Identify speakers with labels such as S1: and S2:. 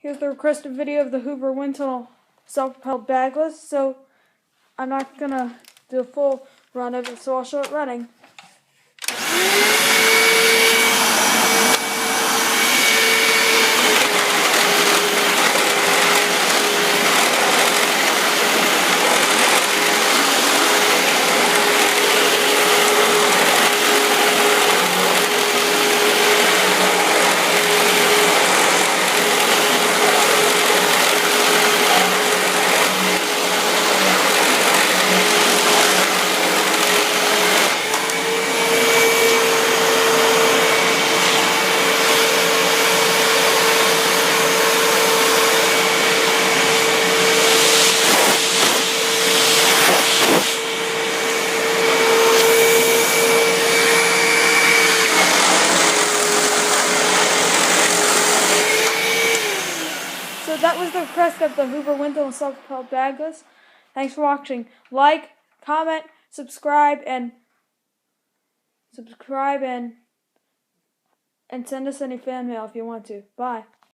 S1: Here's the requested video of the Hoover Windtunnel self-propelled bagless. So I'm not gonna do a full run of it, so I'll show it running. So that was the request of the Hoover Windtunnel self-propelled bagless. Thanks for watching. Like, comment, subscribe, and send us any fan mail if you want to. Bye.